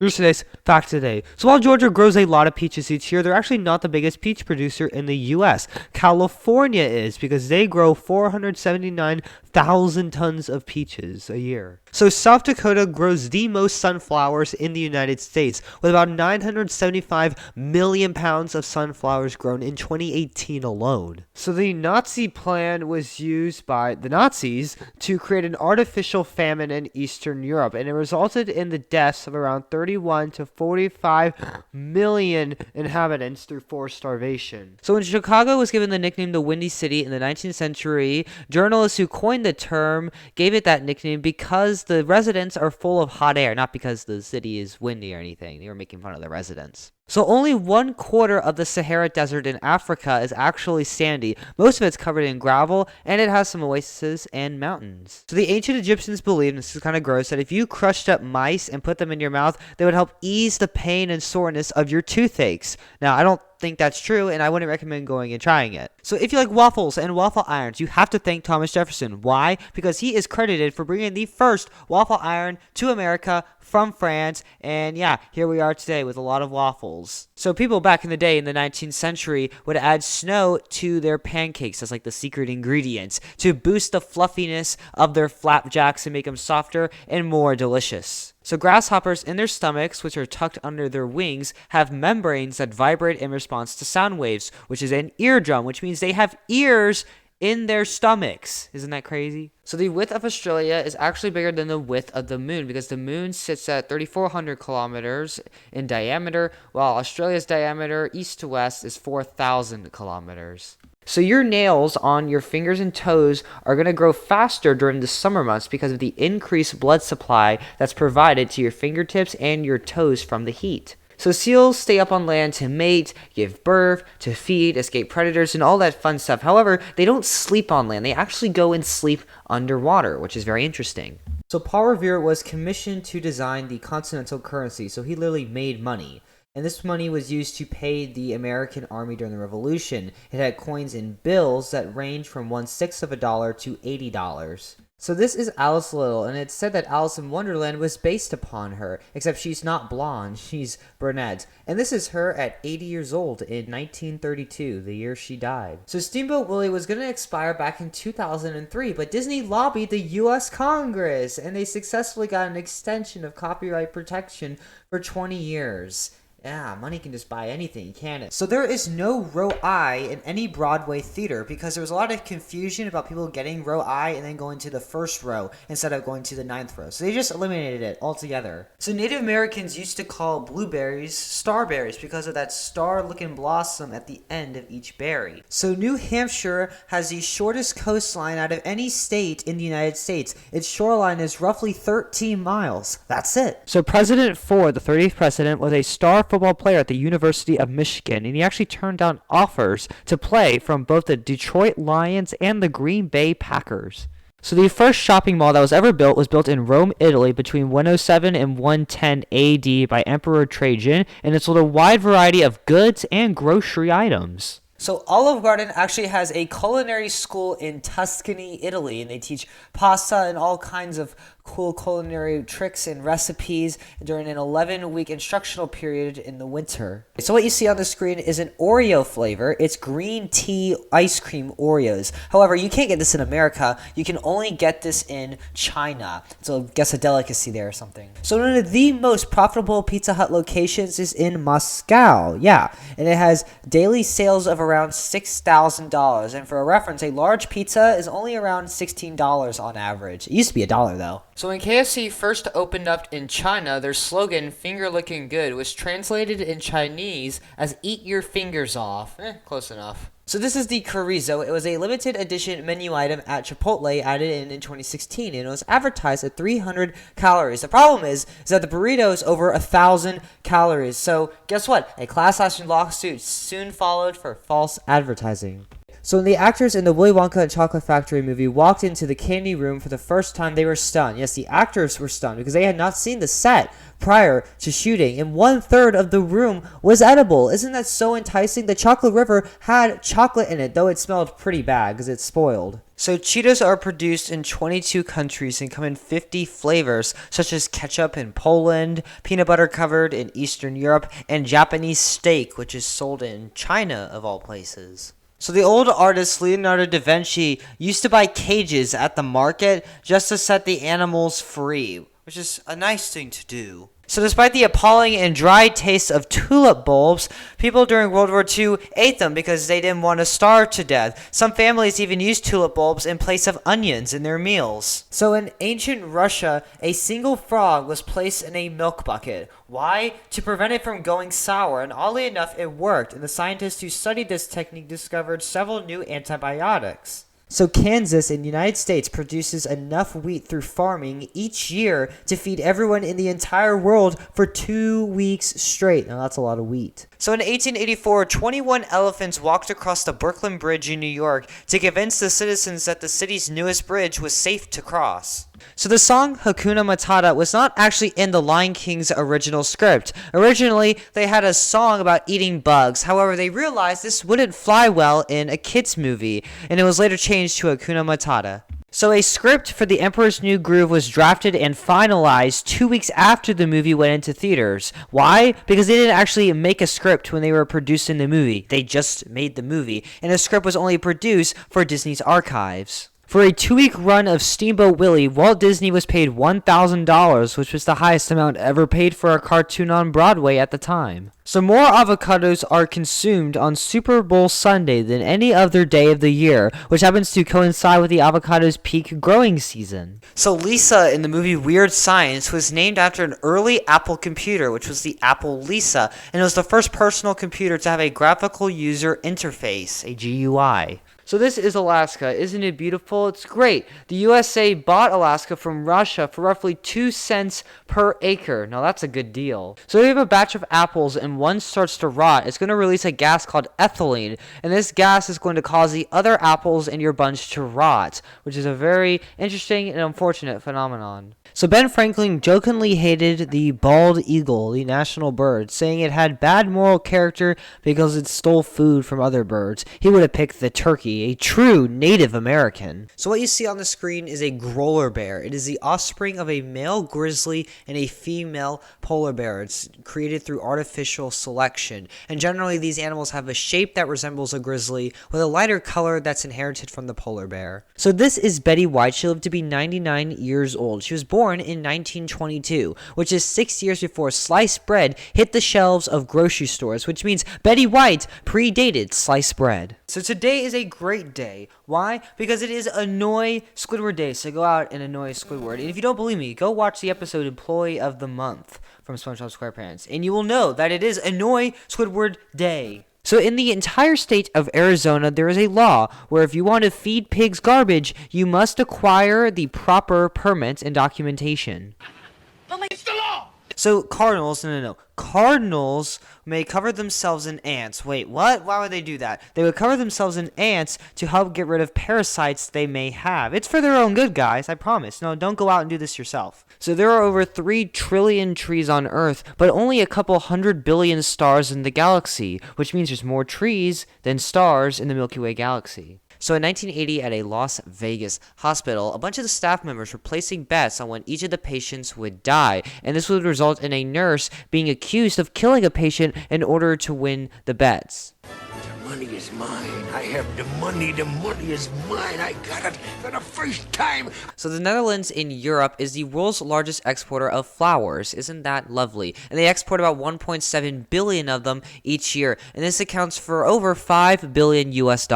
Here's today's fact today. So while Georgia grows a lot of peaches each year, they're actually not the biggest peach producer in the U.S. California is because they grow 479,000 tons of peaches a year. So South Dakota grows the most sunflowers in the United States, with about 975 million pounds of sunflowers grown in 2018 alone. So the Nazi plan was used by the Nazis to create an artificial famine in Eastern Europe, and it resulted in the deaths of around 31 to 45 million inhabitants through forced starvation. So when Chicago was given the nickname the Windy City in the 19th century, journalists who coined the term gave it that nickname because the residents are full of hot air, not because the city is windy or anything. They were making fun of the residents. So only 1/4 of the Sahara Desert in Africa is actually sandy. Most of it's covered in gravel, and it has some oases and mountains. So the ancient Egyptians believed, and this is kind of gross, that if you crushed up mice and put them in your mouth, they would help ease the pain and soreness of your toothaches. Now, I don't think that's true, and I wouldn't recommend going and trying it. So if you like waffles and waffle irons, you have to thank Thomas Jefferson. Why? Because he is credited for bringing the first waffle iron to America from France, and yeah, here we are today with a lot of waffles. So people back in the day in the 19th century would add snow to their pancakes as like the secret ingredient to boost the fluffiness of their flapjacks and make them softer and more delicious. So grasshoppers in their stomachs, which are tucked under their wings, have membranes that vibrate in response to sound waves, which is an eardrum, which means they have ears in their stomachs. Isn't that crazy? So the width of Australia is actually bigger than the width of the moon because the moon sits at 3,400 kilometers in diameter, while Australia's diameter east to west is 4,000 kilometers. So your nails on your fingers and toes are going to grow faster during the summer months because of the increased blood supply that's provided to your fingertips and your toes from the heat. So seals stay up on land to mate, give birth, to feed, escape predators, and all that fun stuff. However, they don't sleep on land. They actually go and sleep underwater, which is very interesting. So Paul Revere was commissioned to design the continental currency, so he literally made money. And this money was used to pay the American Army during the Revolution. It had coins and bills that ranged from 1/6 of a dollar to $80. So this is Alice Little, and it's said that Alice in Wonderland was based upon her, except she's not blonde, she's brunette. And this is her at 80 years old in 1932, the year she died. So Steamboat Willie was going to expire back in 2003, but Disney lobbied the US Congress, and they successfully got an extension of copyright protection for 20 years. Yeah, money can just buy anything, can it? So there is no row I in any Broadway theater because there was a lot of confusion about people getting row I and then going to the first row instead of going to the 9th row. So they just eliminated it altogether. So Native Americans used to call blueberries starberries because of that star-looking blossom at the end of each berry. So New Hampshire has the shortest coastline out of any state in the United States. Its shoreline is roughly 13 miles. That's it. So President Ford, the 30th president, was a star football player at the University of Michigan, and he actually turned down offers to play from both the Detroit Lions and the Green Bay Packers. So the first shopping mall that was ever built was built in Rome, Italy between 107 and 110 AD by Emperor Trajan, and it sold a wide variety of goods and grocery items. So Olive Garden actually has a culinary school in Tuscany, Italy, and they teach pasta and all kinds of cool culinary tricks and recipes during an 11-week instructional period in the winter. So what you see on the screen is an Oreo flavor. It's green tea ice cream Oreos. However, you can't get this in America. You can only get this in China. So I guess a delicacy there or something. So one of the most profitable Pizza Hut locations is in Moscow. Yeah, and it has daily sales of around $6,000. And for a reference, a large pizza is only around $16 on average. It used to be $1 though. So when KFC first opened up in China, their slogan, "Finger Licking Good," was translated in Chinese as "Eat your fingers off." Close enough. So this is the chorizo. It was a limited edition menu item at Chipotle added in 2016, and it was advertised at 300 calories. The problem is that the burrito is over 1,000 calories. So guess what? A class action lawsuit soon followed for false advertising. So when the actors in the Willy Wonka and Chocolate Factory movie walked into the candy room for the first time, they were stunned. Yes, the actors were stunned because they had not seen the set prior to shooting, and 1/3 of the room was edible. Isn't that so enticing? The chocolate river had chocolate in it, though it smelled pretty bad because it's spoiled. So Cheetos are produced in 22 countries and come in 50 flavors, such as ketchup in Poland, peanut butter covered in Eastern Europe, and Japanese steak, which is sold in China of all places. So the old artist Leonardo da Vinci used to buy cages at the market just to set the animals free, which is a nice thing to do. So despite the appalling and dry taste of tulip bulbs, people during World War II ate them because they didn't want to starve to death. Some families even used tulip bulbs in place of onions in their meals. So in ancient Russia, a single frog was placed in a milk bucket. Why? To prevent it from going sour, and oddly enough, it worked, and the scientists who studied this technique discovered several new antibiotics. So Kansas in the United States produces enough wheat through farming each year to feed everyone in the entire world for 2 weeks straight. Now that's a lot of wheat. So in 1884, 21 elephants walked across the Brooklyn Bridge in New York to convince the citizens that the city's newest bridge was safe to cross. So the song Hakuna Matata was not actually in the Lion King's original script. Originally, they had a song about eating bugs. However, they realized this wouldn't fly well in a kids movie, and it was later changed to Hakuna Matata. So a script for The Emperor's New Groove was drafted and finalized 2 weeks after the movie went into theaters. Why? Because they didn't actually make a script when they were producing the movie. They just made the movie, and the script was only produced for Disney's archives. For a 2-week run of Steamboat Willie, Walt Disney was paid $1,000, which was the highest amount ever paid for a cartoon on Broadway at the time. So more avocados are consumed on Super Bowl Sunday than any other day of the year, which happens to coincide with the avocado's peak growing season. So Lisa in the movie Weird Science was named after an early Apple computer, which was the Apple Lisa, and it was the first personal computer to have a graphical user interface, a GUI. So this is Alaska. Isn't it beautiful? It's great. The USA bought Alaska from Russia for roughly 2 cents per acre. Now that's a good deal. So if you have a batch of apples and one starts to rot, it's going to release a gas called ethylene. And this gas is going to cause the other apples in your bunch to rot, which is a very interesting and unfortunate phenomenon. So Ben Franklin jokingly hated the bald eagle, the national bird, saying it had bad moral character because it stole food from other birds. He would have picked the turkey, a true Native American. So what you see on the screen is a growler bear. It is the offspring of a male grizzly and a female polar bear. It's created through artificial selection. And generally these animals have a shape that resembles a grizzly with a lighter color that's inherited from the polar bear. So this is Betty White. She lived to be 99 years old. She was born in 1922, which is 6 years before sliced bread hit the shelves of grocery stores, which means Betty White predated sliced bread. So today is a great day. Why? Because it is Annoy Squidward Day, so go out and annoy Squidward. And if you don't believe me, go watch the episode Employee of the Month from SpongeBob SquarePants, and you will know that it is Annoy Squidward Day. So in the entire state of Arizona, there is a law where if you want to feed pigs garbage, you must acquire the proper permits and documentation. It's the law! So cardinals, Cardinals may cover themselves in ants. Wait, what? Why would they do that? They would cover themselves in ants to help get rid of parasites they may have. It's for their own good, guys, I promise. No, don't go out and do this yourself. So there are over 3 trillion trees on Earth, but only a couple 100 billion stars in the galaxy, which means there's more trees than stars in the Milky Way galaxy. So in 1980, at a Las Vegas hospital, a bunch of the staff members were placing bets on when each of the patients would die, and this would result in a nurse being accused of killing a patient in order to win the bets. The money is mine. I have the money. The money is mine. I got it for the first time. So the Netherlands in Europe is the world's largest exporter of flowers. Isn't that lovely? And they export about 1.7 billion of them each year, and this accounts for over $5 billion US.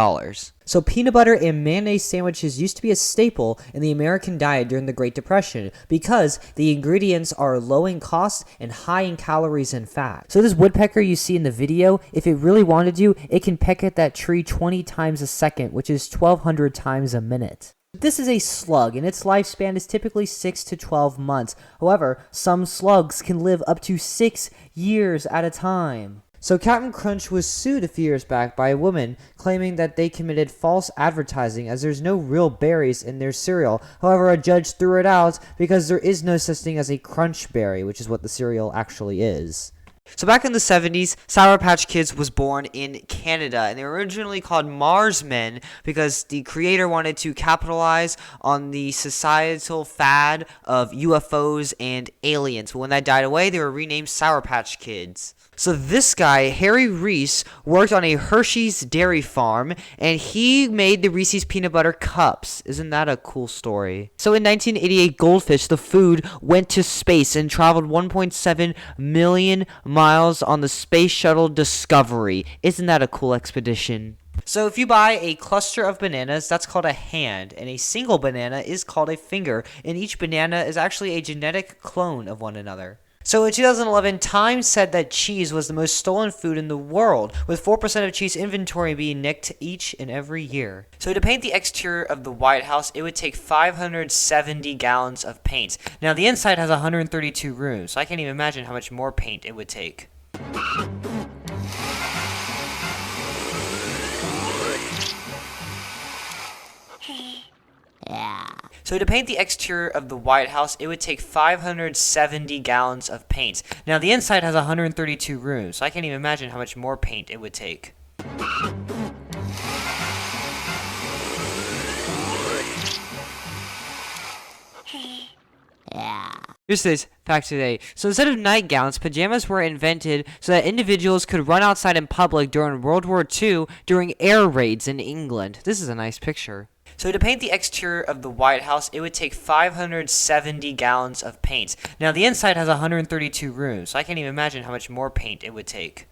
So peanut butter and mayonnaise sandwiches used to be a staple in the American diet during the Great Depression because the ingredients are low in cost and high in calories and fat. So this woodpecker you see in the video, if it really wanted to, it can peck at that tree 20 times a second, which is 1,200 times a minute. This is a slug, and its lifespan is typically 6 to 12 months. However, some slugs can live up to 6 years at a time. So Captain Crunch was sued a few years back by a woman claiming that they committed false advertising as there's no real berries in their cereal. However, a judge threw it out because there is no such thing as a crunch berry, which is what the cereal actually is. So back in the 70s, Sour Patch Kids was born in Canada, and they were originally called Marsmen because the creator wanted to capitalize on the societal fad of UFOs and aliens. But when that died away, they were renamed Sour Patch Kids. So this guy, Harry Reese, worked on a Hershey's dairy farm, and he made the Reese's Peanut Butter Cups. Isn't that a cool story? So in 1988, Goldfish, the food, went to space and traveled 1.7 million miles on the Space Shuttle Discovery. Isn't that a cool expedition? So if you buy a cluster of bananas, that's called a hand, and a single banana is called a finger, and each banana is actually a genetic clone of one another. So in 2011, Time said that cheese was the most stolen food in the world, with 4% of cheese inventory being nicked each and every year. So to paint the exterior of the White House, it would take 570 gallons of paint. Now the inside has 132 rooms, so I can't even imagine how much more paint it would take. So to paint the exterior of the White House, it would take 570 gallons of paint. Now the inside has 132 rooms, so I can't even imagine how much more paint it would take. Here's today's fact today. So instead of nightgowns, pajamas were invented so that individuals could run outside in public during World War II during air raids in England. This is a nice picture. So to paint the exterior of the White House, it would take 570 gallons of paint. Now the inside has 132 rooms, so I can't even imagine how much more paint it would take.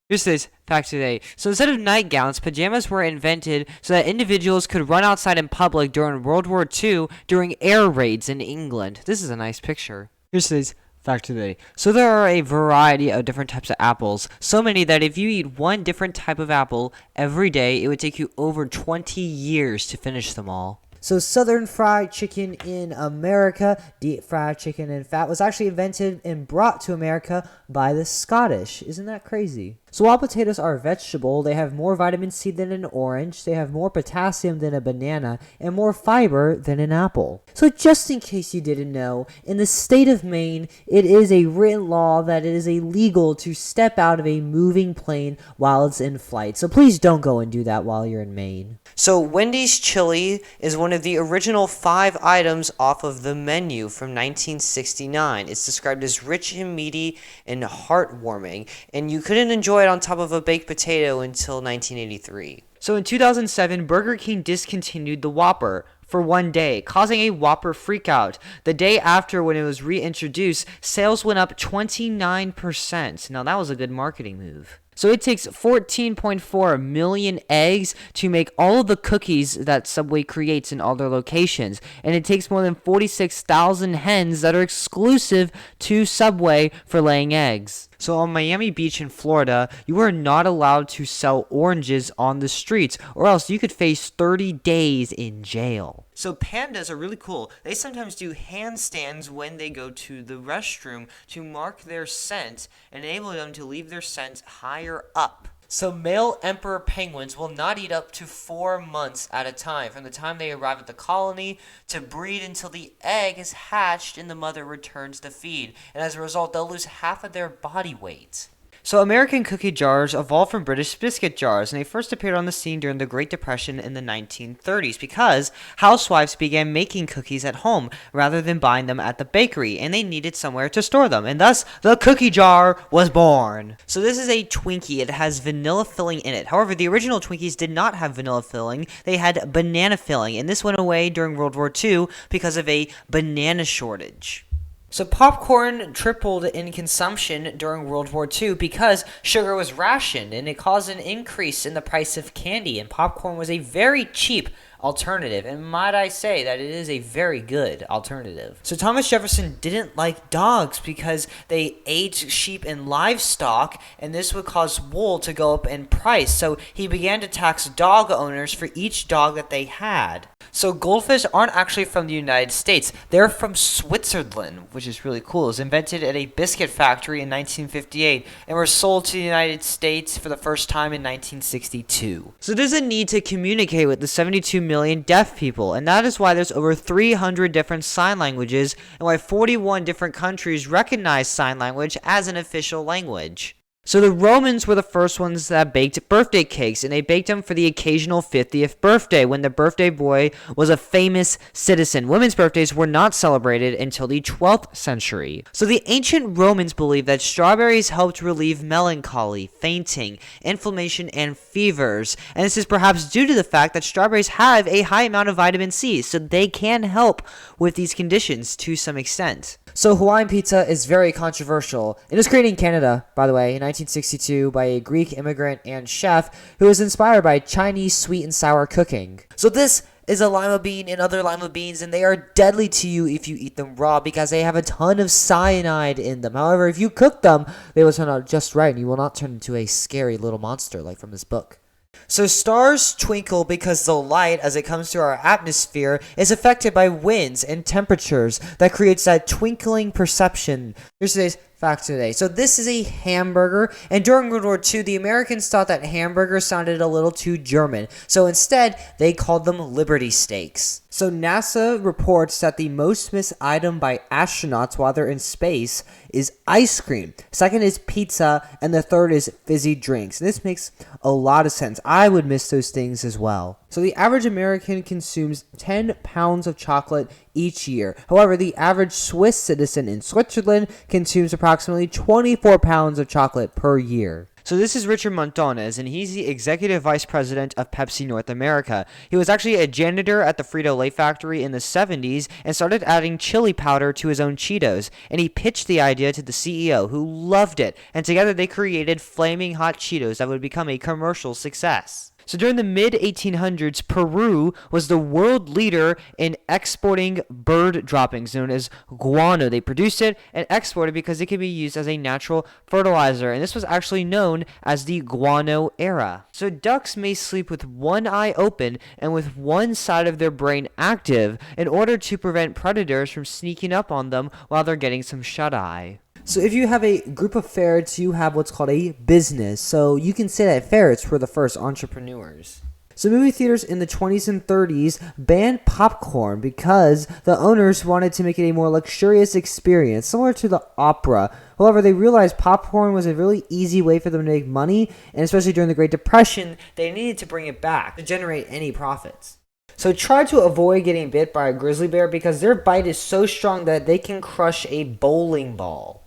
Here's today's fact today. So instead of nightgowns, pajamas were invented so that individuals could run outside in public during World War II during air raids in England. This is a nice picture. Here's today's fact today. So there are a variety of different types of apples. So many that if you eat one different type of apple every day, it would take you over 20 years to finish them all. So Southern fried chicken in America, deep fried chicken and fat, was actually invented and brought to America by the Scottish. Isn't that crazy? So while potatoes are a vegetable, they have more vitamin C than an orange, they have more potassium than a banana, and more fiber than an apple. So just in case you didn't know, in the state of Maine, it is a written law that it is illegal to step out of a moving plane while it's in flight. So please don't go and do that while you're in Maine. So Wendy's chili is one of the original 5 items off of the menu from 1969. It's described as rich and meaty and heartwarming, and you couldn't enjoy it on top of a baked potato until 1983. So in 2007, Burger King discontinued the Whopper for one day, causing a Whopper freakout. The day after, when it was reintroduced, sales went up 29%. Now that was a good marketing move. So it takes 14.4 million eggs to make all of the cookies that Subway creates in all their locations. And it takes more than 46,000 hens that are exclusive to Subway for laying eggs. So on Miami Beach in Florida, you are not allowed to sell oranges on the streets, or else you could face 30 days in jail. So pandas are really cool. They sometimes do handstands when they go to the restroom to mark their scent and enable them to leave their scent higher up. So male emperor penguins will not eat up to 4 months at a time, from the time they arrive at the colony to breed until the egg is hatched and the mother returns to feed. And as a result, they'll lose half of their body weight. So American cookie jars evolved from British biscuit jars, and they first appeared on the scene during the Great Depression in the 1930s because housewives began making cookies at home rather than buying them at the bakery, and they needed somewhere to store them, and thus the cookie jar was born. So this is a Twinkie. It has vanilla filling in it. However, the original Twinkies did not have vanilla filling. They had banana filling, and this went away during World War II because of a banana shortage. So popcorn tripled in consumption during World War II because sugar was rationed, and it caused an increase in the price of candy, and popcorn was a very cheap alternative, and might I say that it is a very good alternative. So Thomas Jefferson didn't like dogs because they ate sheep and livestock, and this would cause wool to go up in price. So he began to tax dog owners for each dog that they had. So goldfish aren't actually from the United States. They're from Switzerland, which is really cool. It was invented at a biscuit factory in 1958 and were sold to the United States for the first time in 1962. So there's a need to communicate with the 72 million deaf people, and that is why there's over 300 different sign languages and why 41 different countries recognize sign language as an official language. So the Romans were the first ones that baked birthday cakes, and they baked them for the occasional 50th birthday when the birthday boy was a famous citizen. Women's birthdays were not celebrated until the 12th century. So the ancient Romans believed that strawberries helped relieve melancholy, fainting, inflammation, and fevers. And this is perhaps due to the fact that strawberries have a high amount of vitamin C, so they can help with these conditions to some extent. So Hawaiian pizza is very controversial. It was created in Canada, by the way, in 1962 by a Greek immigrant and chef who was inspired by Chinese sweet and sour cooking. So this is a lima bean and other lima beans, and they are deadly to you if you eat them raw because they have a ton of cyanide in them. However, if you cook them, they will turn out just right, and you will not turn into a scary little monster like from this book. So stars twinkle because the light, as it comes through our atmosphere, is affected by winds and temperatures that creates that twinkling perception. Here's today's fact today. So this is a hamburger, and during World War II, the Americans thought that hamburger sounded a little too German. So instead, they called them Liberty Steaks. So NASA reports that the most missed item by astronauts while they're in space is ice cream. Second is pizza, and the third is fizzy drinks. And this makes a lot of sense. I would miss those things as well. So the average American consumes 10 pounds of chocolate each year. However, the average Swiss citizen in Switzerland consumes approximately 24 pounds of chocolate per year. So this is Richard Montones, and he's the executive vice president of Pepsi North America. He was actually a janitor at the Frito-Lay factory in the 70s and started adding chili powder to his own Cheetos. And he pitched the idea to the CEO, who loved it. And together they created Flaming Hot Cheetos that would become a commercial success. So during the mid-1800s, Peru was the world leader in exporting bird droppings known as guano. They produced it and exported because it could be used as a natural fertilizer, and this was actually known as the guano era. So ducks may sleep with one eye open and with one side of their brain active in order to prevent predators from sneaking up on them while they're getting some shut-eye. So if you have a group of ferrets, you have what's called a business. So you can say that ferrets were the first entrepreneurs. So movie theaters in the 20s and 30s banned popcorn because the owners wanted to make it a more luxurious experience, similar to the opera. However, they realized popcorn was a really easy way for them to make money, and especially during the Great Depression, they needed to bring it back to generate any profits. So try to avoid getting bit by a grizzly bear because their bite is so strong that they can crush a bowling ball.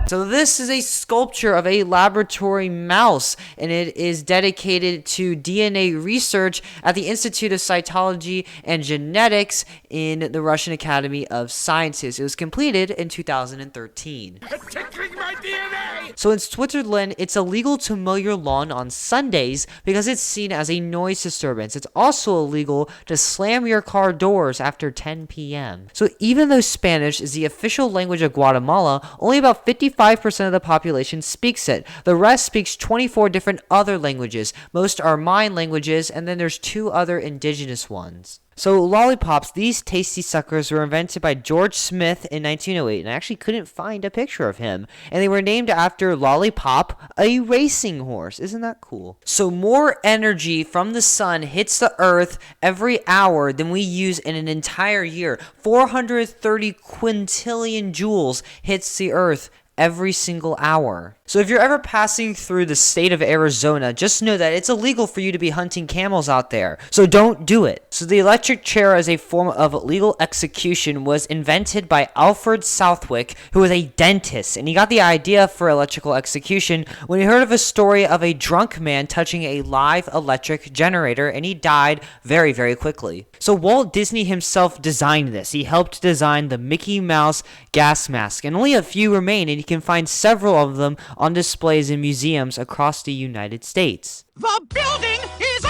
So this is a sculpture of a laboratory mouse, and it is dedicated to DNA research at the Institute of Cytology and Genetics in the Russian Academy of Sciences. It was completed in 2013. Tickling my DNA! So in Switzerland, it's illegal to mow your lawn on Sundays because it's seen as a noise disturbance. It's also illegal to slam your car doors after 10 p.m. So even though Spanish is the official language of Guatemala, only about 55% of the population speaks it. The rest speaks 24 different other languages. Most are Mayan languages, and then there's 2 other indigenous ones. So lollipops, these tasty suckers were invented by George Smith in 1908, and I actually couldn't find a picture of him. And they were named after Lollipop, a racing horse. Isn't that cool? So more energy from the sun hits the earth every hour than we use in an entire year. 430 quintillion joules hits the earth every single hour. So if you're ever passing through the state of Arizona, just know that it's illegal for you to be hunting camels out there. So don't do it. So the electric chair as a form of legal execution was invented by Alfred Southwick, who was a dentist, and he got the idea for electrical execution when he heard of a story of a drunk man touching a live electric generator, and he died very, very quickly. So Walt Disney himself designed this. He helped design the Mickey Mouse gas mask, and only a few remain, and you can find several of them on displays in museums across the United States. The building is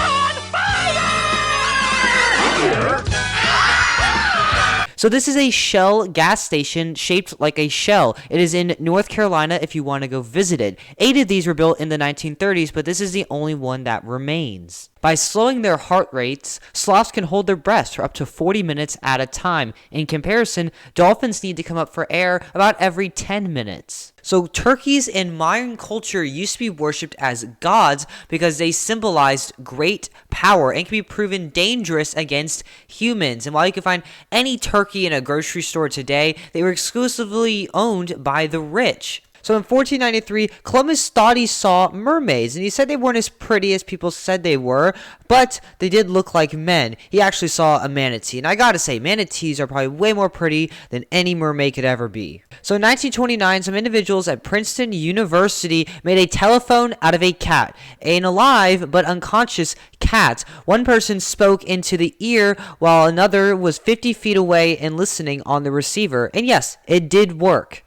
So this is a Shell gas station shaped like a shell. It is in North Carolina if you want to go visit it. 8 of these were built in the 1930s, but this is the only one that remains. By slowing their heart rates, sloths can hold their breaths for up to 40 minutes at a time. In comparison, dolphins need to come up for air about every 10 minutes. So turkeys in Mayan culture used to be worshipped as gods because they symbolized great power and can be proven dangerous against humans. And while you can find any turkey in a grocery store today, they were exclusively owned by the rich. So in 1493, Columbus thought he saw mermaids, and he said they weren't as pretty as people said they were, but they did look like men. He actually saw a manatee, and I gotta say, manatees are probably way more pretty than any mermaid could ever be. So in 1929, some individuals at Princeton University made a telephone out of a cat, an alive but unconscious cat. One person spoke into the ear while another was 50 feet away and listening on the receiver, and yes, it did work.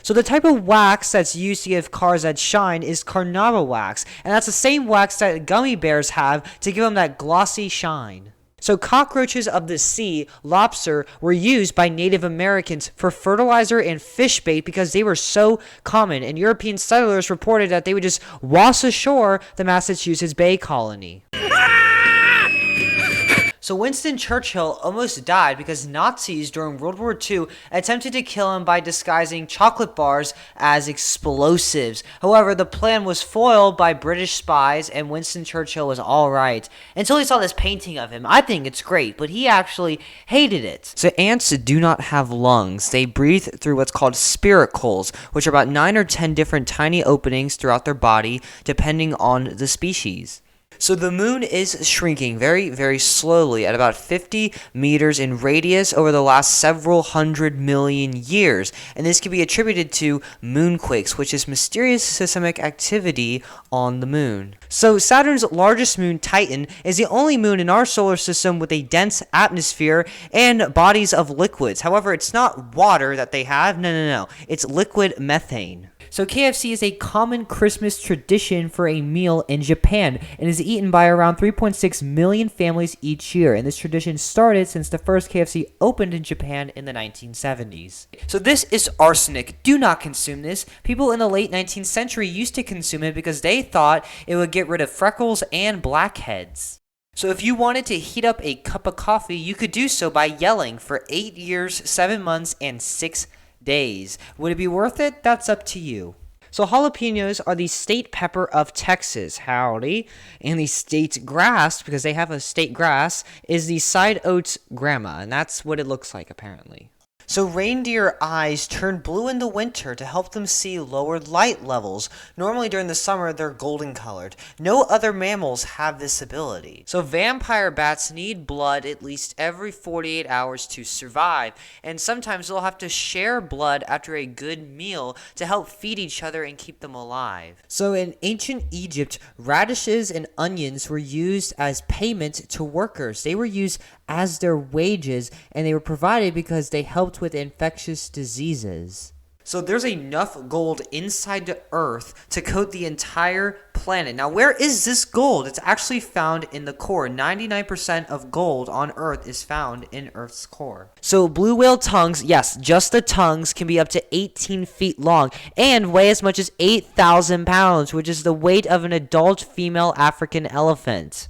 So the type of wax that's used to give cars that shine is carnauba wax, and that's the same wax that gummy bears have to give them that glossy shine. So cockroaches of the sea, lobster, were used by Native Americans for fertilizer and fish bait because they were so common, and European settlers reported that they would just wash ashore the Massachusetts Bay Colony. So Winston Churchill almost died because Nazis during World War II attempted to kill him by disguising chocolate bars as explosives. However, the plan was foiled by British spies and Winston Churchill was alright until he saw this painting of him. I think it's great, but he actually hated it. So ants do not have lungs. They breathe through what's called spiracles, which are about 9 or 10 different tiny openings throughout their body depending on the species. So the moon is shrinking very, very slowly at about 50 meters in radius over the last several 100 million years. And this can be attributed to moonquakes, which is mysterious seismic activity on the moon. So Saturn's largest moon, Titan, is the only moon in our solar system with a dense atmosphere and bodies of liquids. However, it's not water that they have. No. It's liquid methane. So KFC is a common Christmas tradition for a meal in Japan and is eaten by around 3.6 million families each year. And this tradition started since the first KFC opened in Japan in the 1970s. So this is arsenic. Do not consume this. People in the late 19th century used to consume it because they thought it would get rid of freckles and blackheads. So if you wanted to heat up a cup of coffee, you could do so by yelling for 8 years, 7 months, and 6 days. Would it be worth it? That's up to you. So jalapenos are the state pepper of Texas. Howdy. And the state grass, because they have a state grass, is the side oats grama. And that's what it looks like, apparently. So reindeer eyes turn blue in the winter to help them see lower light levels. Normally during the summer, they're golden colored. No other mammals have this ability. So vampire bats need blood at least every 48 hours to survive. And sometimes they'll have to share blood after a good meal to help feed each other and keep them alive. So in ancient Egypt, radishes and onions were used as payment to workers. They were used as their wages, and they were provided because they helped with infectious diseases. So there's enough gold inside the earth to coat the entire planet. Now, where is this gold? It's actually found in the core. 99% of gold on earth is found in earth's core. So blue whale tongues, yes, just the tongues, can be up to 18 feet long and weigh as much as 8,000 pounds, which is the weight of an adult female African elephant.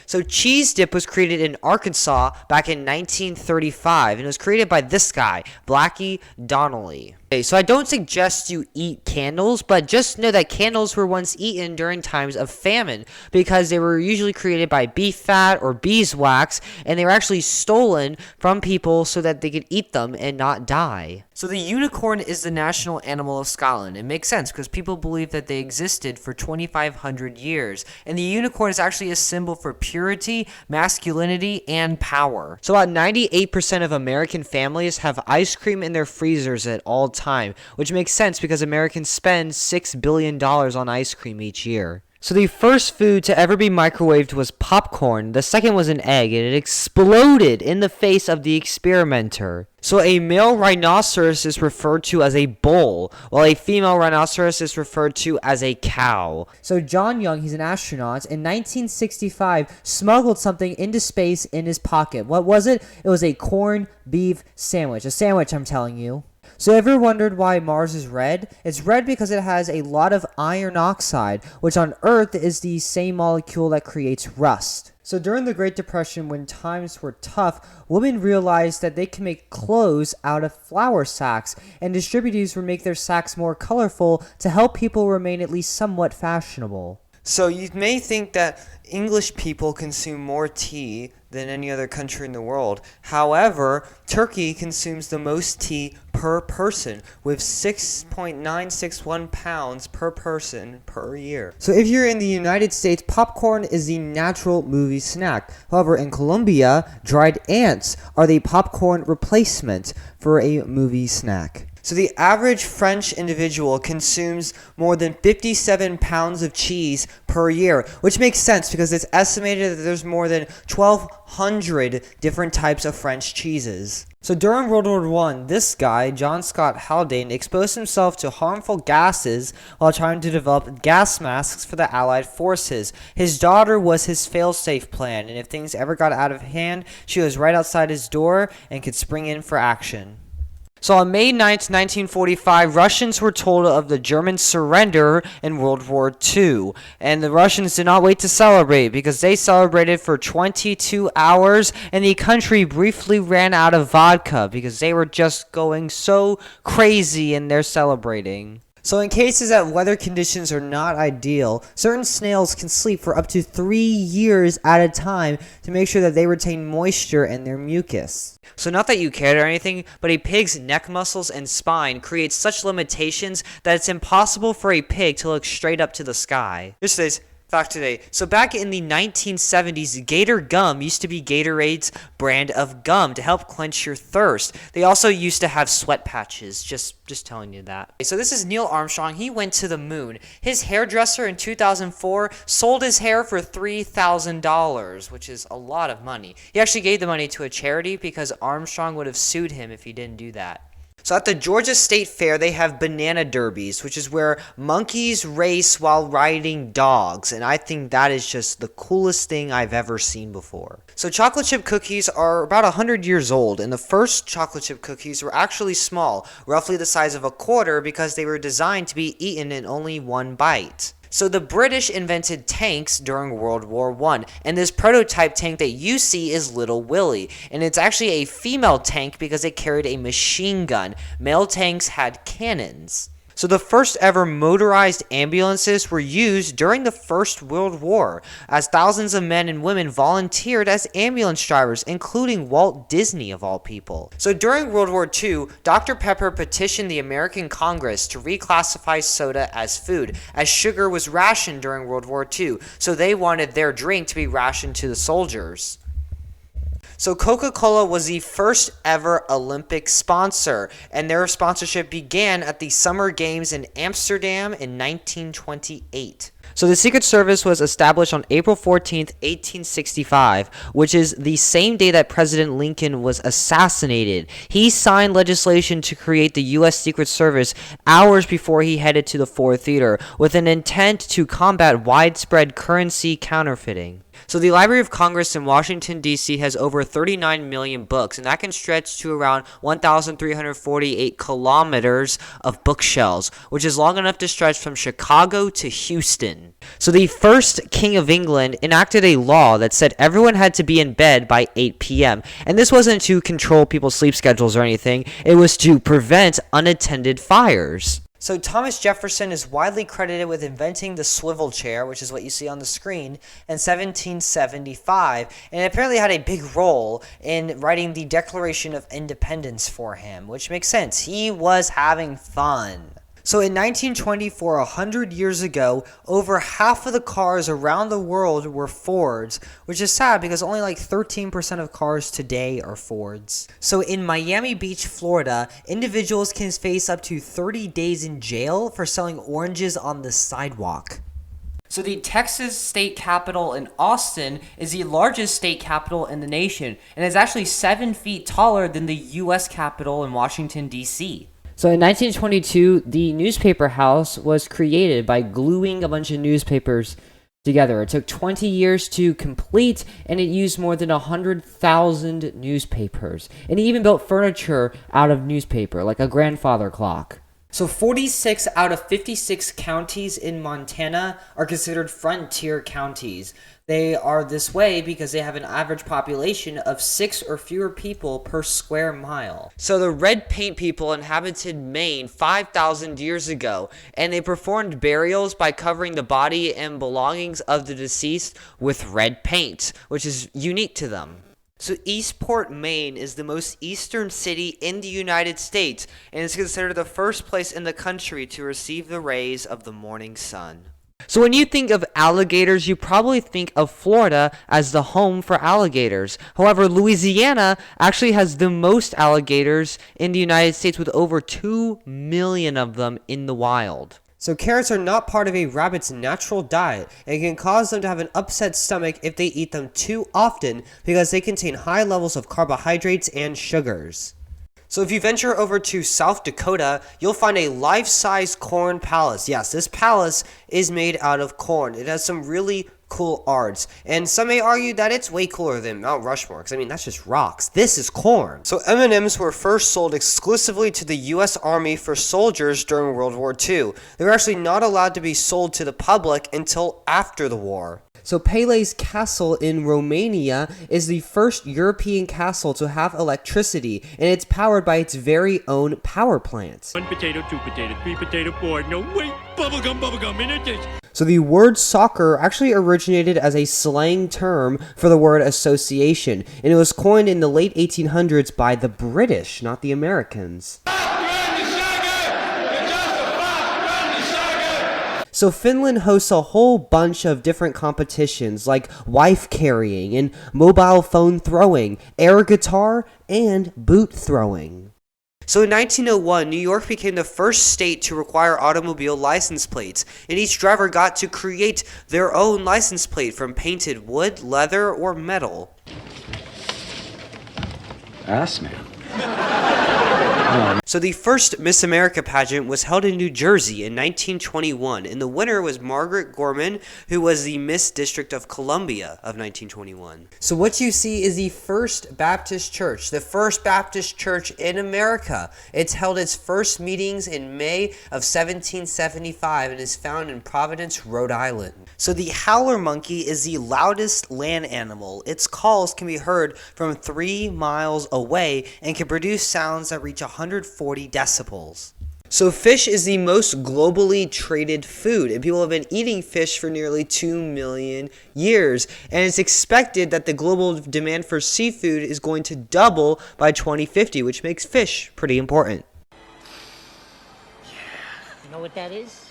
So cheese dip was created in Arkansas back in 1935, and it was created by this guy, Blackie Donnelly. Okay, so I don't suggest you eat candles, but just know that candles were once eaten during times of famine because they were usually created by beef fat or beeswax, and they were actually stolen from people so that they could eat them and not die. So the unicorn is the national animal of Scotland. It makes sense because people believe that they existed for 2,500 years, and the unicorn is actually a symbol for purity, masculinity, and power. So about 98% of American families have ice cream in their freezers at all time, which makes sense because Americans spend $6 billion on ice cream each year. So the first food to ever be microwaved was popcorn. The second was an egg, and it exploded in the face of the experimenter. So a male rhinoceros is referred to as a bull, while a female rhinoceros is referred to as a cow. So John Young, he's an astronaut, in 1965 smuggled something into space in his pocket. What was it? It was a corned beef sandwich. A sandwich, I'm telling you. So ever wondered why Mars is red? It's red because it has a lot of iron oxide, which on Earth is the same molecule that creates rust. So during the Great Depression, when times were tough, women realized that they can make clothes out of flour sacks, and distributors would make their sacks more colorful to help people remain at least somewhat fashionable. So you may think that English people consume more tea than any other country in the world. However, Turkey consumes the most tea per person, with 6.961 pounds per person per year. So if you're in the United States, popcorn is the natural movie snack. However, in Colombia, dried ants are the popcorn replacement for a movie snack. So the average French individual consumes more than 57 pounds of cheese per year, which makes sense because it's estimated that there's more than 1,200 different types of French cheeses. So during World War I, this guy, John Scott Haldane, exposed himself to harmful gases while trying to develop gas masks for the Allied forces. His daughter was his fail-safe plan, and if things ever got out of hand, she was right outside his door and could spring in for action. So on May 9th, 1945, Russians were told of the German surrender in World War II. And the Russians did not wait to celebrate because they celebrated for 22 hours and the country briefly ran out of vodka because they were just going so crazy in their celebrating. So in cases that weather conditions are not ideal, certain snails can sleep for up to 3 years at a time to make sure that they retain moisture in their mucus. So not that you cared or anything, but a pig's neck muscles and spine create such limitations that it's impossible for a pig to look straight up to the sky. This is fact today. So back in the 1970s, Gator Gum used to be Gatorade's brand of gum to help quench your thirst. They also used to have sweat patches, just telling you that. So this is Neil Armstrong. He went to the moon. His hairdresser in 2004 sold his hair for $3,000, which is a lot of money. He actually gave the money to a charity because Armstrong would have sued him if he didn't do that. So at the Georgia State Fair, they have banana derbies, which is where monkeys race while riding dogs. And I think that is just the coolest thing I've ever seen before. So chocolate chip cookies are about 100 years old. And the first chocolate chip cookies were actually small, roughly the size of a quarter, because they were designed to be eaten in only one bite. So the British invented tanks during World War I, and this prototype tank that you see is Little Willie, and it's actually a female tank because it carried a machine gun. Male tanks had cannons. So the first ever motorized ambulances were used during the First World War, as thousands of men and women volunteered as ambulance drivers, including Walt Disney of all people. So during World War II, Dr. Pepper petitioned the American Congress to reclassify soda as food, as sugar was rationed during World War II, so they wanted their drink to be rationed to the soldiers. So Coca-Cola was the first ever Olympic sponsor, and their sponsorship began at the Summer Games in Amsterdam in 1928. So the Secret Service was established on April 14th, 1865, which is the same day that President Lincoln was assassinated. He signed legislation to create the U.S. Secret Service hours before he headed to the Ford Theater, with an intent to combat widespread currency counterfeiting. So the Library of Congress in Washington, D.C. has over 39 million books, and that can stretch to around 1,348 kilometers of bookshelves, which is long enough to stretch from Chicago to Houston. So the first King of England enacted a law that said everyone had to be in bed by 8 p.m., and this wasn't to control people's sleep schedules or anything, it was to prevent unattended fires. So Thomas Jefferson is widely credited with inventing the swivel chair, which is what you see on the screen, in 1775, and it apparently had a big role in writing the Declaration of Independence for him, which makes sense. He was having fun. So in 1924, 100 years ago, over half of the cars around the world were Fords, which is sad because only like 13% of cars today are Fords. So in Miami Beach, Florida, individuals can face up to 30 days in jail for selling oranges on the sidewalk. So the Texas state capital in Austin is the largest state capital in the nation and is actually 7 feet taller than the U.S. Capitol in Washington, D.C. So in 1922, the newspaper house was created by gluing a bunch of newspapers together. It took 20 years to complete, and it used more than 100,000 newspapers. And he even built furniture out of newspaper, like a grandfather clock. So 46 out of 56 counties in Montana are considered frontier counties. They are this way because they have an average population of 6 or fewer people per square mile. So the red paint people inhabited Maine 5,000 years ago, and they performed burials by covering the body and belongings of the deceased with red paint, which is unique to them. So Eastport, Maine is the most eastern city in the United States and is considered the first place in the country to receive the rays of the morning sun. So when you think of alligators, you probably think of Florida as the home for alligators. However, Louisiana actually has the most alligators in the United States, with over 2 million of them in the wild. So carrots are not part of a rabbit's natural diet and can cause them to have an upset stomach if they eat them too often because they contain high levels of carbohydrates and sugars. So if you venture over to South Dakota, you'll find a life-size corn palace. Yes, this palace is made out of corn. It has some really cool arts, and some may argue that it's way cooler than Mount Rushmore, because I mean, that's just rocks. This is corn. So M&Ms were first sold exclusively to the U.S. Army for soldiers during World War II. They were actually not allowed to be sold to the public until after the war. So Pele's castle in Romania is the first European castle to have electricity, and it's powered by its very own power plant. 1 potato, 2 potato, 3 potato, 4. No, wait, bubblegum in a dish. So the word soccer actually originated as a slang term for the word association, and it was coined in the late 1800s by the British, not the Americans. So Finland hosts a whole bunch of different competitions like wife carrying and mobile phone throwing, air guitar, and boot throwing. So in 1901, New York became the first state to require automobile license plates, and each driver got to create their own license plate from painted wood, leather, or metal. Ass man. So the first Miss America pageant was held in New Jersey in 1921, and the winner was Margaret Gorman, who was the Miss District of Columbia of 1921. So what you see is the First Baptist Church, the first Baptist church in America. It's held its first meetings in May of 1775 and is found in Providence, Rhode Island. So the howler monkey is the loudest land animal. Its calls can be heard from 3 miles away and can produce sounds that reach 140 decibels. So fish is the most globally traded food, and people have been eating fish for nearly 2 million years, and it's expected that the global demand for seafood is going to double by 2050, which makes fish pretty important. You know what that is?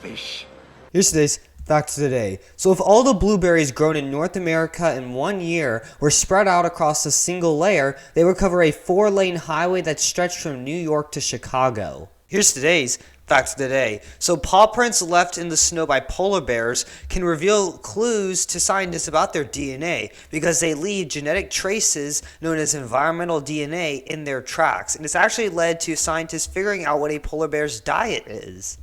Fish. Here's today's Facts of the Day. So if all the blueberries grown in North America in 1 year were spread out across a single layer, they would cover a 4-lane highway that stretched from New York to Chicago. Here's today's Facts of the Day. So paw prints left in the snow by polar bears can reveal clues to scientists about their DNA because they leave genetic traces known as environmental DNA in their tracks. And it's actually led to scientists figuring out what a polar bear's diet is.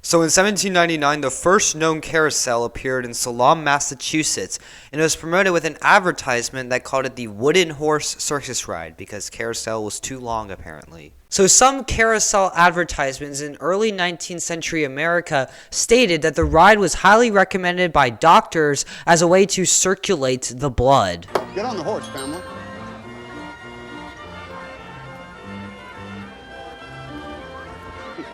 So in 1799, the first known carousel appeared in Salem, Massachusetts, and it was promoted with an advertisement that called it the Wooden Horse Circus Ride because carousel was too long apparently. So some carousel advertisements in early 19th century America stated that the ride was highly recommended by doctors as a way to circulate the blood. Get on the horse, family.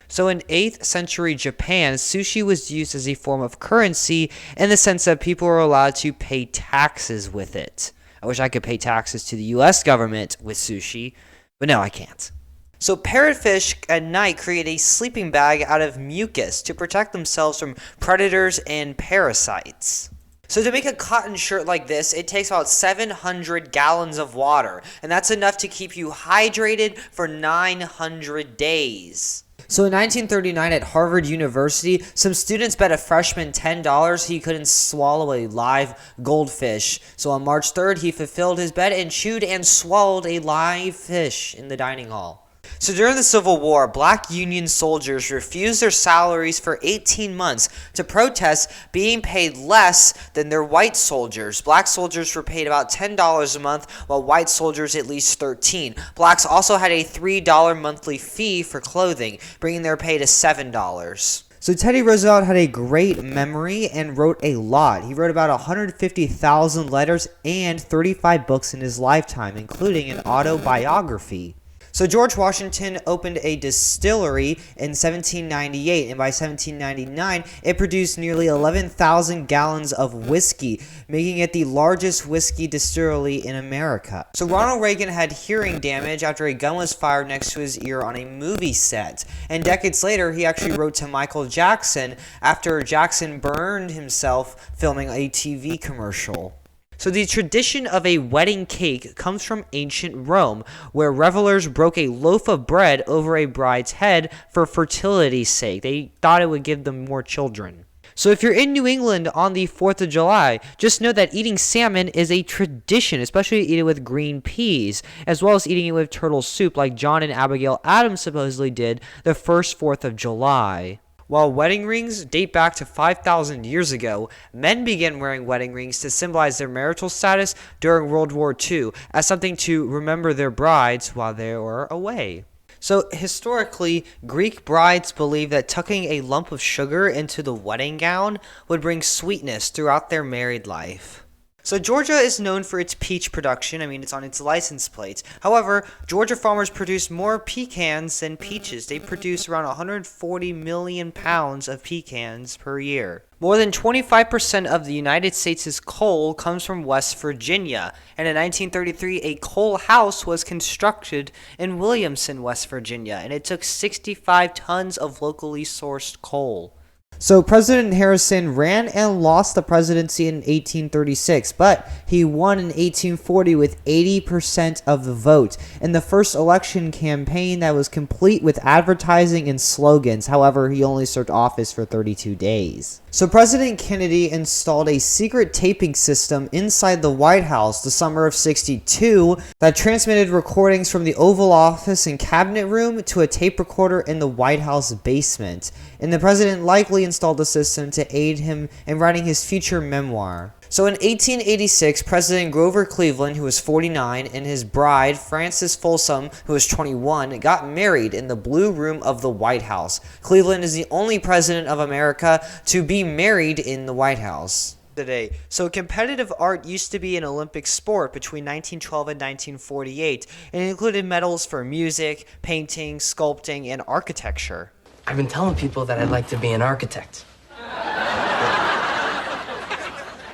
So in 8th century Japan, sushi was used as a form of currency in the sense that people were allowed to pay taxes with it. I wish I could pay taxes to the US government with sushi, but no, I can't. So parrotfish at night create a sleeping bag out of mucus to protect themselves from predators and parasites. So to make a cotton shirt like this, it takes about 700 gallons of water, and that's enough to keep you hydrated for 900 days. So in 1939 at Harvard University, some students bet a freshman $10 he couldn't swallow a live goldfish. So on March 3rd, he fulfilled his bet and chewed and swallowed a live fish in the dining hall. So during the Civil War, black Union soldiers refused their salaries for 18 months to protest being paid less than their white soldiers. Black soldiers were paid about $10 a month, while white soldiers at least $13. Blacks also had a $3 monthly fee for clothing, bringing their pay to $7. So Teddy Roosevelt had a great memory and wrote a lot. He wrote about 150,000 letters and 35 books in his lifetime, including an autobiography. So George Washington opened a distillery in 1798, and by 1799, it produced nearly 11,000 gallons of whiskey, making it the largest whiskey distillery in America. So Ronald Reagan had hearing damage after a gun was fired next to his ear on a movie set, and decades later, he actually wrote to Michael Jackson after Jackson burned himself filming a TV commercial. So the tradition of a wedding cake comes from ancient Rome, where revelers broke a loaf of bread over a bride's head for fertility's sake. They thought it would give them more children. So if you're in New England on the 4th of July, just know that eating salmon is a tradition, especially eat it with green peas, as well as eating it with turtle soup like John and Abigail Adams supposedly did the first 4th of July. While wedding rings date back to 5,000 years ago, men began wearing wedding rings to symbolize their marital status during World War II as something to remember their brides while they were away. So historically, Greek brides believed that tucking a lump of sugar into the wedding gown would bring sweetness throughout their married life. So Georgia is known for its peach production. I mean, it's on its license plates. However, Georgia farmers produce more pecans than peaches. They produce around 140 million pounds of pecans per year. More than 25% of the United States' coal comes from West Virginia, and in 1933, a coal house was constructed in Williamson, West Virginia, and it took 65 tons of locally sourced coal. So President Harrison ran and lost the presidency in 1836, but he won in 1840 with 80% of the vote in the first election campaign that was complete with advertising and slogans. However, he only served office for 32 days. So President Kennedy installed a secret taping system inside the White House the summer of '62 that transmitted recordings from the Oval Office and Cabinet Room to a tape recorder in the White House basement. And the president likely installed the system to aid him in writing his future memoir. So in 1886, President Grover Cleveland, who was 49, and his bride, Frances Folsom, who was 21, got married in the Blue Room of the White House. Cleveland is the only president of America to be married in the White House today. So competitive art used to be an Olympic sport between 1912 and 1948, and it included medals for music, painting, sculpting, and architecture. I've been telling people that I'd like to be an architect.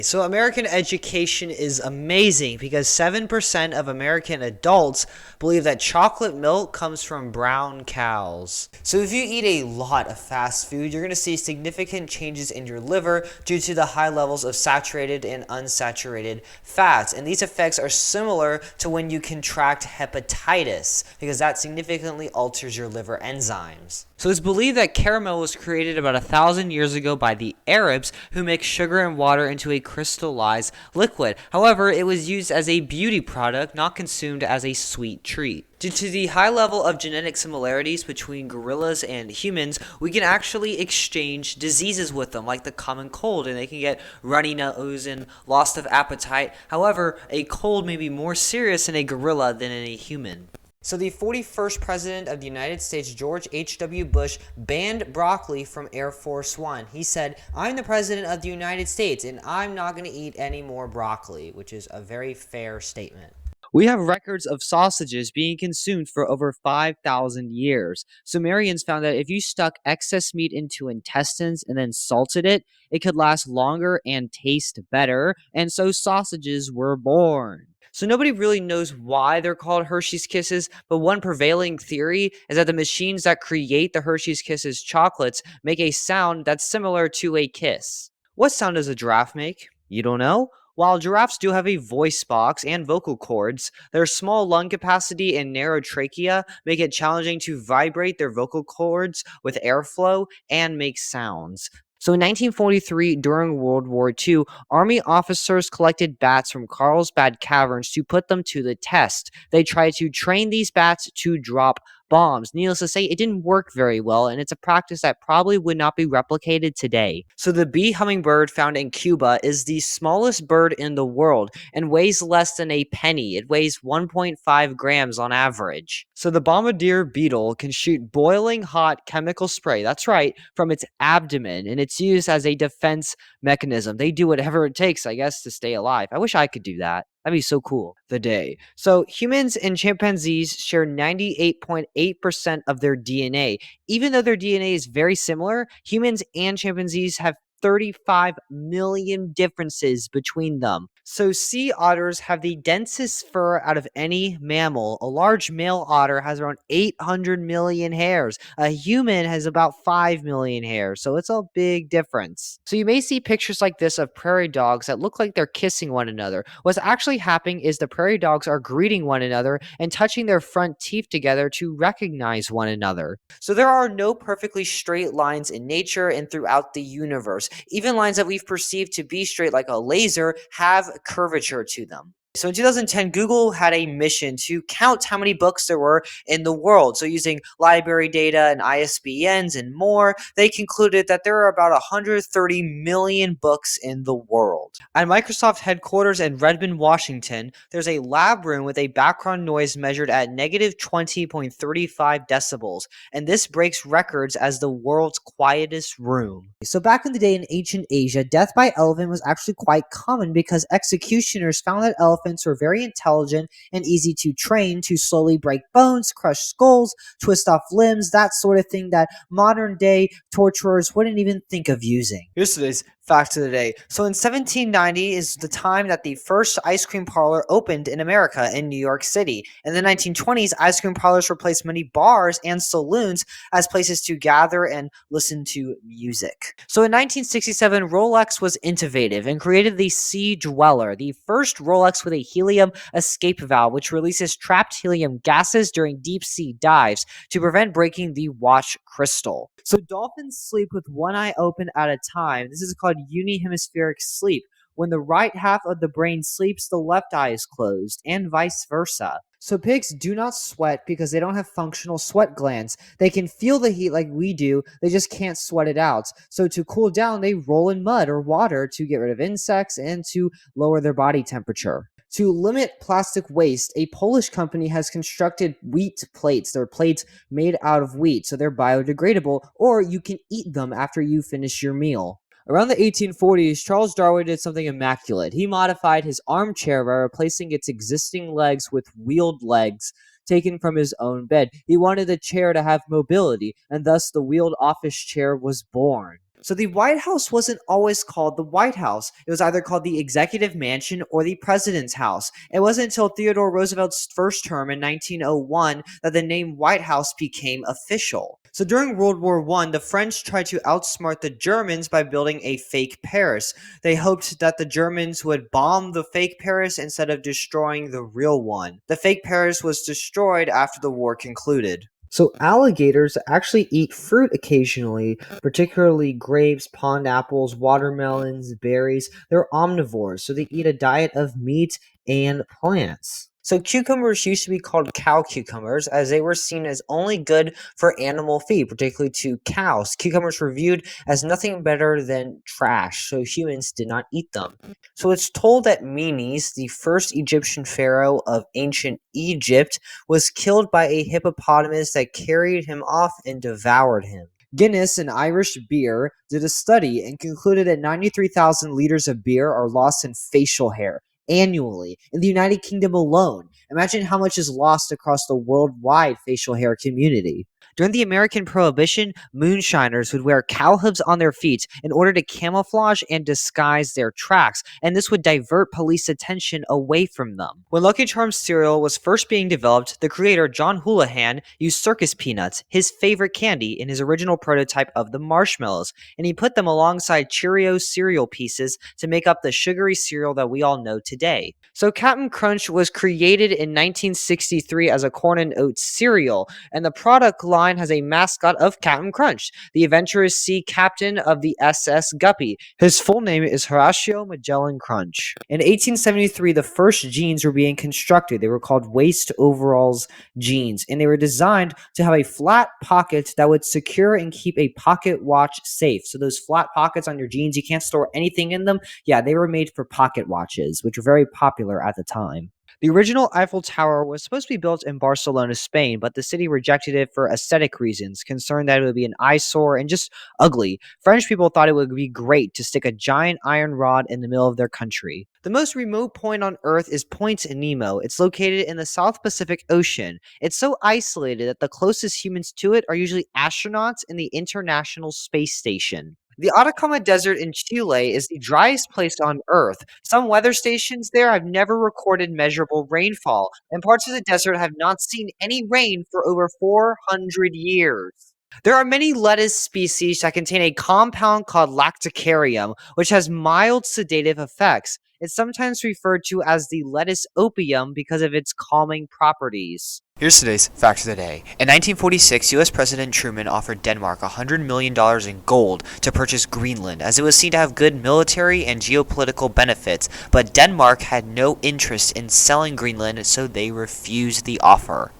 So American education is amazing because 7% of American adults believe that chocolate milk comes from brown cows. So if you eat a lot of fast food, you're going to see significant changes in your liver due to the high levels of saturated and unsaturated fats. And these effects are similar to when you contract hepatitis because that significantly alters your liver enzymes. So it's believed that caramel was created about 1,000 years ago by the Arabs who mix sugar and water into a crystallized liquid. However, it was used as a beauty product, not consumed as a sweet treat. Due to the high level of genetic similarities between gorillas and humans, we can actually exchange diseases with them, like the common cold, and they can get runny nose and loss of appetite. However, a cold may be more serious in a gorilla than in a human. So the 41st President of the United States, George H.W. Bush, banned broccoli from Air Force One. He said, "I'm the President of the United States, and I'm not going to eat any more broccoli," which is a very fair statement. We have records of sausages being consumed for over 5,000 years. Sumerians found that if you stuck excess meat into intestines and then salted it, it could last longer and taste better, and so sausages were born. So nobody really knows why they're called Hershey's Kisses, but one prevailing theory is that the machines that create the Hershey's Kisses chocolates make a sound that's similar to a kiss. What sound does a giraffe make? You don't know? While giraffes do have a voice box and vocal cords, their small lung capacity and narrow trachea make it challenging to vibrate their vocal cords with airflow and make sounds. So in 1943, during World War II, Army officers collected bats from Carlsbad Caverns to put them to the test. They tried to train these bats to drop bombs. Needless to say, it didn't work very well, and it's a practice that probably would not be replicated today. So the bee hummingbird found in Cuba is the smallest bird in the world and weighs less than a penny. It weighs 1.5 grams on average. So the bombardier beetle can shoot boiling hot chemical spray, that's right, from its abdomen, and it's used as a defense mechanism. They do whatever it takes, I guess, to stay alive. I wish I could do that. That'd be so cool. The day. So humans and chimpanzees share 98.8% of their DNA. Even though their DNA is very similar, humans and chimpanzees have 35 million differences between them. So sea otters have the densest fur out of any mammal. A large male otter has around 800 million hairs. A human has about 5 million hairs. So it's a big difference. So you may see pictures like this of prairie dogs that look like they're kissing one another. What's actually happening is the prairie dogs are greeting one another and touching their front teeth together to recognize one another. So there are no perfectly straight lines in nature and throughout the universe. Even lines that we've perceived to be straight like a laser have curvature to them. So in 2010, Google had a mission to count how many books there were in the world. So using library data and ISBNs and more, they concluded that there are about 130 million books in the world. At Microsoft headquarters in Redmond, Washington, there's a lab room with a background noise measured at negative 20.35 decibels, and this breaks records as the world's quietest room. So back in the day in ancient Asia, death by elephant was actually quite common because executioners found that elephants were very intelligent and easy to train to slowly break bones, crush skulls, twist off limbs, that sort of thing that modern day torturers wouldn't even think of using. Here's today's fact of the day. So in 1790 is the time that the first ice cream parlor opened in America in New York City. In the 1920s, ice cream parlors replaced many bars and saloons as places to gather and listen to music. So in 1967, Rolex was innovative and created the Sea Dweller, the first Rolex with a helium escape valve, which releases trapped helium gases during deep sea dives to prevent breaking the watch crystal. So dolphins sleep with one eye open at a time. This is called unihemispheric sleep. When the right half of the brain sleeps, the left eye is closed, and vice versa. So pigs do not sweat because they don't have functional sweat glands. They can feel the heat like we do, they just can't sweat it out. So to cool down, they roll in mud or water to get rid of insects and to lower their body temperature. To limit plastic waste, a Polish company has constructed wheat plates. They're plates made out of wheat, so they're biodegradable, or you can eat them after you finish your meal. Around the 1840s, Charles Darwin did something immaculate. He modified his armchair by replacing its existing legs with wheeled legs taken from his own bed. He wanted the chair to have mobility, and thus the wheeled office chair was born. So the White House wasn't always called the White House. It was either called the Executive Mansion or the President's House. It wasn't until Theodore Roosevelt's first term in 1901 that the name White House became official. So during World War I, the French tried to outsmart the Germans by building a fake Paris. They hoped that the Germans would bomb the fake Paris instead of destroying the real one. The fake Paris was destroyed after the war concluded. So alligators actually eat fruit occasionally, particularly grapes, pond apples, watermelons, berries. They're omnivores, so they eat a diet of meat and plants. So cucumbers used to be called cow cucumbers as they were seen as only good for animal feed, particularly to cows. Cucumbers were viewed as nothing better than trash, so humans did not eat them. So it's told that Menes, the first Egyptian pharaoh of ancient Egypt, was killed by a hippopotamus that carried him off and devoured him. Guinness, an Irish beer, did a study and concluded that 93,000 liters of beer are lost in facial hair annually in the United Kingdom alone. Imagine how much is lost across the worldwide facial hair community. During the American Prohibition, moonshiners would wear cow hooves on their feet in order to camouflage and disguise their tracks, and this would divert police attention away from them. When Lucky Charms cereal was first being developed, the creator John Houlihan used circus peanuts, his favorite candy, in his original prototype of the marshmallows, and he put them alongside Cheerios cereal pieces to make up the sugary cereal that we all know today. So Captain Crunch was created in 1963 as a corn and oats cereal, and the product line has a mascot of Captain Crunch, the adventurous sea captain of the SS Guppy. His full name is Horatio Magellan Crunch. In 1873, the first jeans were being constructed. They were called waist overalls jeans, and they were designed to have a flat pocket that would secure and keep a pocket watch safe. So those flat pockets on your jeans, you can't store anything in them. Yeah, they were made for pocket watches, which were very popular at the time. The original Eiffel Tower was supposed to be built in Barcelona, Spain, but the city rejected it for aesthetic reasons, concerned that it would be an eyesore and just ugly. French people thought it would be great to stick a giant iron rod in the middle of their country. The most remote point on Earth is Point Nemo. It's located in the South Pacific Ocean. It's so isolated that the closest humans to it are usually astronauts in the International Space Station. The Atacama Desert in Chile is the driest place on Earth. Some weather stations there have never recorded measurable rainfall, and parts of the desert have not seen any rain for over 400 years. There are many lettuce species that contain a compound called lacticarium, which has mild sedative effects. It's sometimes referred to as the lettuce opium because of its calming properties. Here's today's Fact of the Day. In 1946, U.S. President Truman offered Denmark $100 million in gold to purchase Greenland, as it was seen to have good military and geopolitical benefits, but Denmark had no interest in selling Greenland, so they refused the offer.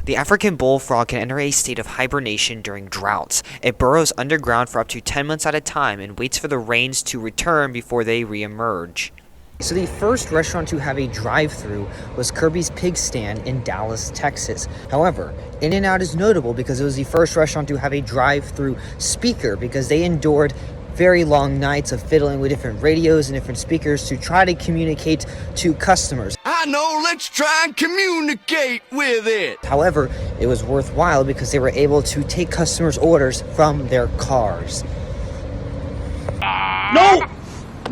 The African bullfrog can enter a state of hibernation during droughts. It burrows underground for up to 10 months at a time and waits for the rains to return before they re-emerge. So the first restaurant to have a drive-thru was Kirby's Pig Stand in Dallas, Texas. However, In-N-Out is notable because it was the first restaurant to have a drive-thru speaker because they endured very long nights of fiddling with different radios and different speakers to try to communicate to customers. I know, let's try and communicate with it. However, it was worthwhile because they were able to take customers' orders from their cars. No!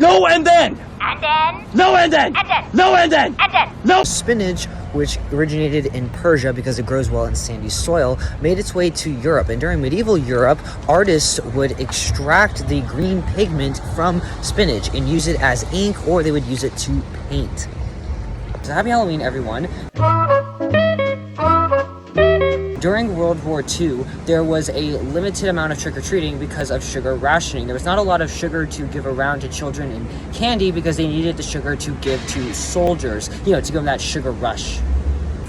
No, and then! And then? No, and then! And then? No, and then! And then? No! Spinach, which originated in Persia because it grows well in sandy soil, made its way to Europe. And during medieval Europe, artists would extract the green pigment from spinach and use it as ink, or they would use it to paint. So happy Halloween, everyone. During World War II, there was a limited amount of trick-or-treating because of sugar rationing. There was not a lot of sugar to give around to children and candy because they needed the sugar to give to soldiers, to give them that sugar rush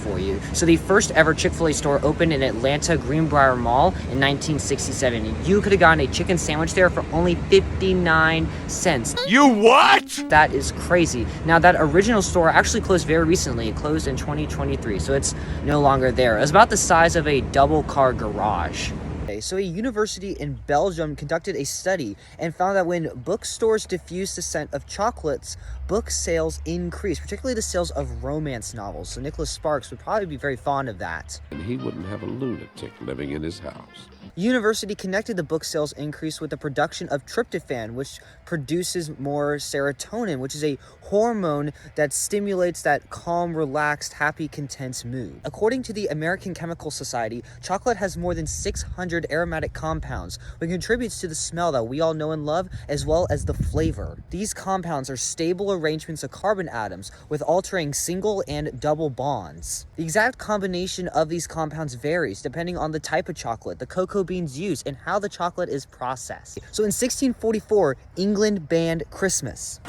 for you. So the first ever Chick-fil-A store opened in Atlanta Greenbrier Mall in 1967. You could have gotten a chicken sandwich there for only 59 cents. You what? That is crazy. Now, that original store actually closed very recently. It closed in 2023, so it's no longer there. It was about the size of a double-car garage. So a university in Belgium conducted a study and found that when bookstores diffused the scent of chocolates, book sales increased, particularly the sales of romance novels. So Nicholas Sparks would probably be very fond of that. And he wouldn't have a lunatic living in his house. University connected the book sales increase with the production of tryptophan, which produces more serotonin, which is a hormone that stimulates that calm, relaxed, happy, content mood. According to the American Chemical Society, chocolate has more than 600 aromatic compounds, which contributes to the smell that we all know and love, as well as the flavor. These compounds are stable arrangements of carbon atoms with altering single and double bonds. The exact combination of these compounds varies depending on the type of chocolate, the cocoa beans used, and how the chocolate is processed. So in 1644, England banned Christmas.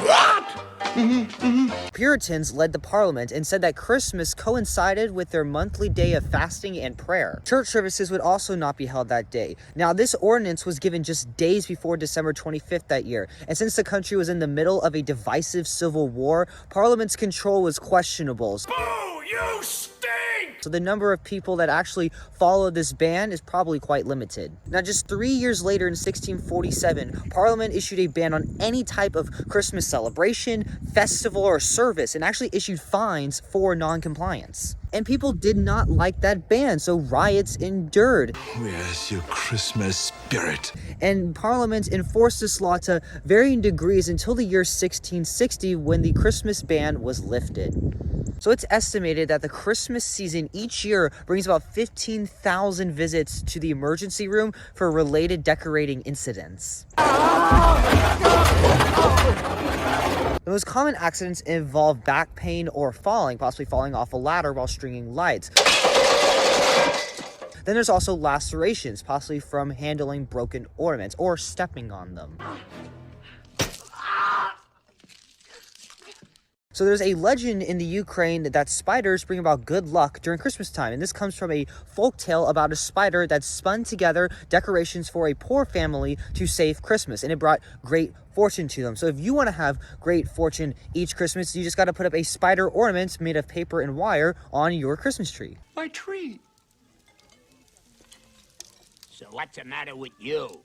Puritans led the parliament and said that Christmas coincided with their monthly day of fasting and prayer. Church services would also not be held that day. Now, this ordinance was given just days before December 25th that year, and since the country was in the middle of a divisive civil war, Parliament's control was questionable. Boo! You stink! So the number of people that actually followed this ban is probably quite limited. Now, just 3 years later in 1647, Parliament issued a ban on any type of Christmas celebration, festival, or service, and actually issued fines for non-compliance. And people did not like that ban, so riots endured. Where's your Christmas spirit? And Parliament enforced this law to varying degrees until the year 1660, when the Christmas ban was lifted. So it's estimated that the Christmas season each year brings about 15,000 visits to the emergency room for related decorating incidents. The most common accidents involve back pain or falling, possibly falling off a ladder while stringing lights. Then there's also lacerations, possibly from handling broken ornaments or stepping on them. So there's a legend in the Ukraine that spiders bring about good luck during Christmas time, and this comes from a folk tale about a spider that spun together decorations for a poor family to save Christmas, and it brought great fortune to them. So if you want to have great fortune each Christmas, you just got to put up a spider ornament made of paper and wire on your Christmas tree. My tree. So what's the matter with you?